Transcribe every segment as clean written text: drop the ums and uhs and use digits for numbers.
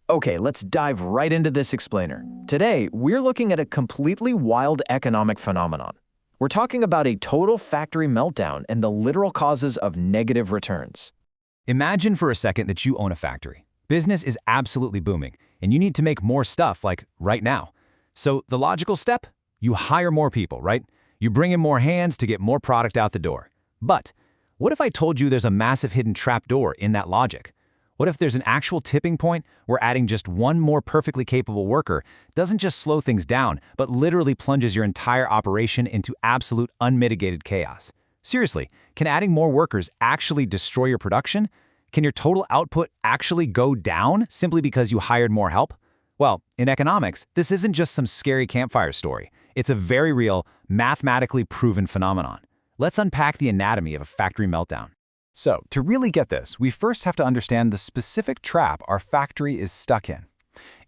Okay, let's dive right into this explainer. Today, we're looking at a completely wild economic phenomenon. We're talking about a total factory meltdown and the literal causes of negative returns. Imagine for a second that you own a factory. Business is absolutely booming, and you need to make more stuff like right now. So the logical step? You hire more people, right? You bring in more hands to get more product out the door. But what if I told you there's a massive hidden trapdoor in that logic? What if there's an actual tipping point where adding just one more perfectly capable worker doesn't just slow things down, but literally plunges your entire operation into absolute unmitigated chaos? Seriously, can adding more workers actually destroy your production? Can your total output actually go down simply because you hired more help? Well, in economics, this isn't just some scary campfire story. It's a very real, mathematically proven phenomenon. Let's unpack the anatomy of a factory meltdown. So, to really get this, we first have to understand the specific trap our factory is stuck in.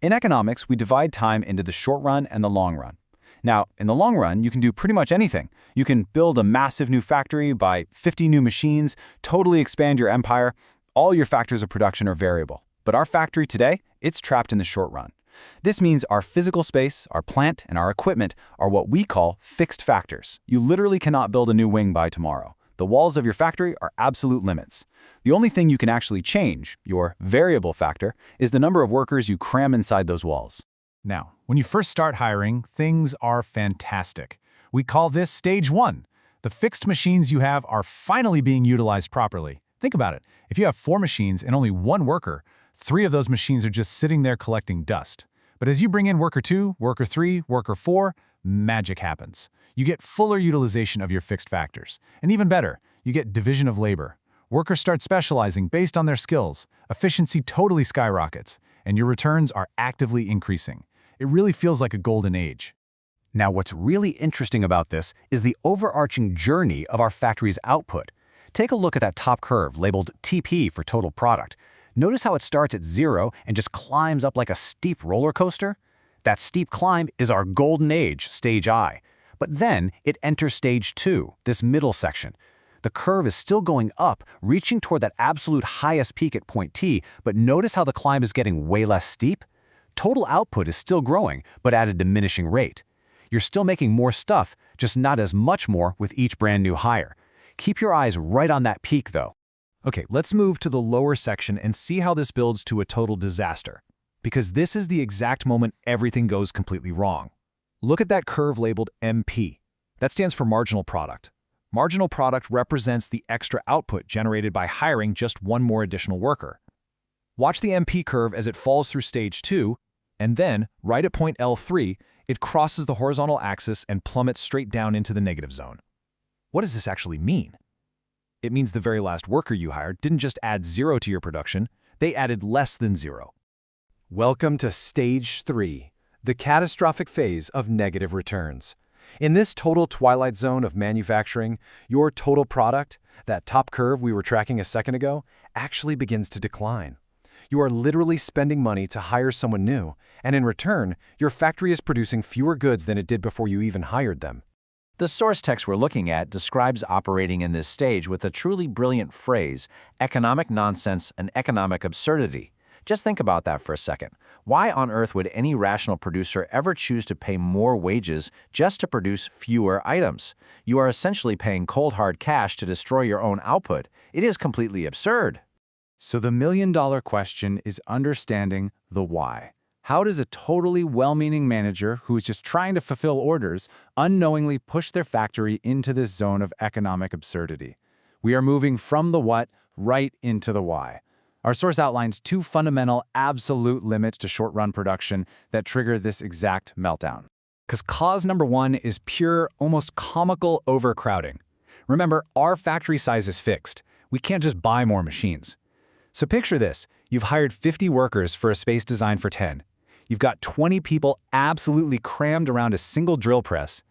In economics, we divide time into the short run and the long run. Now, in the long run, you can do pretty much anything. You can build a massive new factory, buy 50 new machines, totally expand your empire. All your factors of production are variable. But our factory today, it's trapped in the short run. This means our physical space, our plant, and our equipment are what we call fixed factors. You literally cannot build a new wing by tomorrow. The walls of your factory are absolute limits. The only thing you can actually change, your variable factor, is the number of workers you cram inside those walls. Now, when you first start hiring, things are fantastic. We call this stage one. The fixed machines you have are finally being utilized properly. Think about it. If you have 4 machines and only 1 worker, 3 of those machines are just sitting there collecting dust. But as you bring in worker 2, worker 3, worker 4, magic happens. You get fuller utilization of your fixed factors. And even better, you get division of labor. Workers start specializing based on their skills. Efficiency totally skyrockets, and your returns are actively increasing. It really feels like a golden age. Now, what's really interesting about this is the overarching journey of our factory's output. Take a look at that top curve labeled TP for total product. Notice how it starts at 0 and just climbs up like a steep roller coaster? That steep climb is our golden age, stage I. But then it enters stage 2, this middle section. The curve is still going up, reaching toward that absolute highest peak at point T, but notice how the climb is getting way less steep? Total output is still growing, but at a diminishing rate. You're still making more stuff, just not as much more with each brand new hire. Keep your eyes right on that peak, though. Okay, let's move to the lower section and see how this builds to a total disaster. Because this is the exact moment everything goes completely wrong. Look at that curve labeled MP. That stands for marginal product. Marginal product represents the extra output generated by hiring just one more additional worker. Watch the MP curve as it falls through stage 2, and then, right at point L3, it crosses the horizontal axis and plummets straight down into the negative zone. What does this actually mean? It means the very last worker you hired didn't just add 0 to your production, they added less than 0. Welcome to Stage 3, the catastrophic phase of negative returns. In this total twilight zone of manufacturing, your total product, that top curve we were tracking a second ago, actually begins to decline. You are literally spending money to hire someone new, and in return, your factory is producing fewer goods than it did before you even hired them. The source text we're looking at describes operating in this stage with a truly brilliant phrase, economic nonsense and economic absurdity. Just think about that for a second. Why on earth would any rational producer ever choose to pay more wages just to produce fewer items? You are essentially paying cold hard cash to destroy your own output. It is completely absurd. So the million-dollar question is understanding the why. How does a totally well-meaning manager who is just trying to fulfill orders unknowingly push their factory into this zone of economic absurdity? We are moving from the what right into the why. Our source outlines 2 fundamental absolute limits to short-run production that trigger this exact meltdown. Because cause number 1 is pure, almost comical overcrowding. Remember, our factory size is fixed. We can't just buy more machines. So picture this. You've hired 50 workers for a space designed for 10. You've got 20 people absolutely crammed around a single drill press.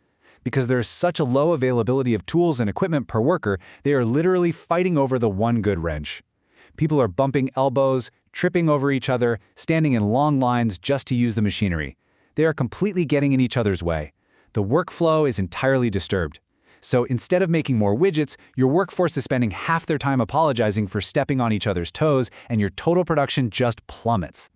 Because there is such a low availability of tools and equipment per worker, they are literally fighting over the one good wrench. People are bumping elbows, tripping over each other, standing in long lines just to use the machinery. They are completely getting in each other's way. The workflow is entirely disturbed. So instead of making more widgets, your workforce is spending half their time apologizing for stepping on each other's toes, and your total production just plummets.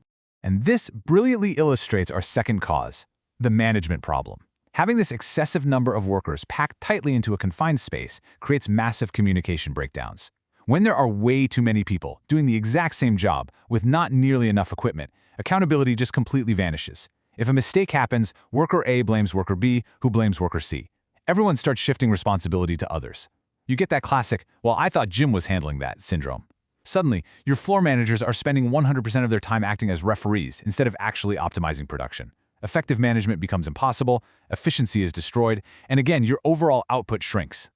And this brilliantly illustrates our second cause, the management problem. Having this excessive number of workers packed tightly into a confined space creates massive communication breakdowns. When there are way too many people doing the exact same job with not nearly enough equipment, accountability just completely vanishes. If a mistake happens, worker A blames worker B, who blames worker C. Everyone starts shifting responsibility to others. You get that classic, "well, I thought Jim was handling that" syndrome. Suddenly, your floor managers are spending 100% of their time acting as referees instead of actually optimizing production. Effective management becomes impossible, efficiency is destroyed, and again, your overall output shrinks.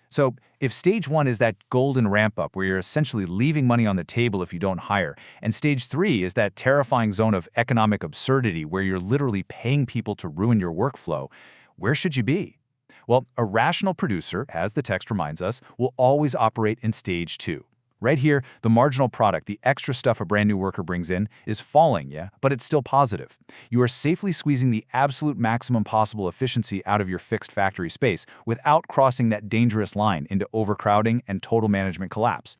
So, if stage 1 is that golden ramp-up where you're essentially leaving money on the table if you don't hire, and stage 3 is that terrifying zone of economic absurdity where you're literally paying people to ruin your workflow, where should you be? Well, a rational producer, as the text reminds us, will always operate in stage 2. Right here, the marginal product, the extra stuff a brand new worker brings in, is falling, yeah, but it's still positive. You are safely squeezing the absolute maximum possible efficiency out of your fixed factory space without crossing that dangerous line into overcrowding and total management collapse.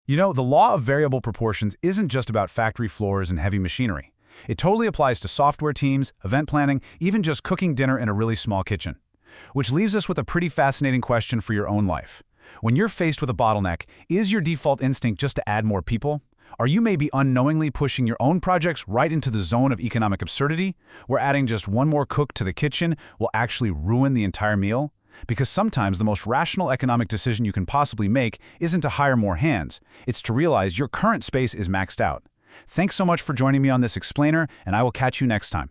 You know, the law of variable proportions isn't just about factory floors and heavy machinery. It totally applies to software teams, event planning, even just cooking dinner in a really small kitchen. Which leaves us with a pretty fascinating question for your own life. When you're faced with a bottleneck, is your default instinct just to add more people? Are you maybe unknowingly pushing your own projects right into the zone of economic absurdity, where adding just one more cook to the kitchen will actually ruin the entire meal? Because sometimes the most rational economic decision you can possibly make isn't to hire more hands, it's to realize your current space is maxed out. Thanks so much for joining me on this explainer, and I will catch you next time.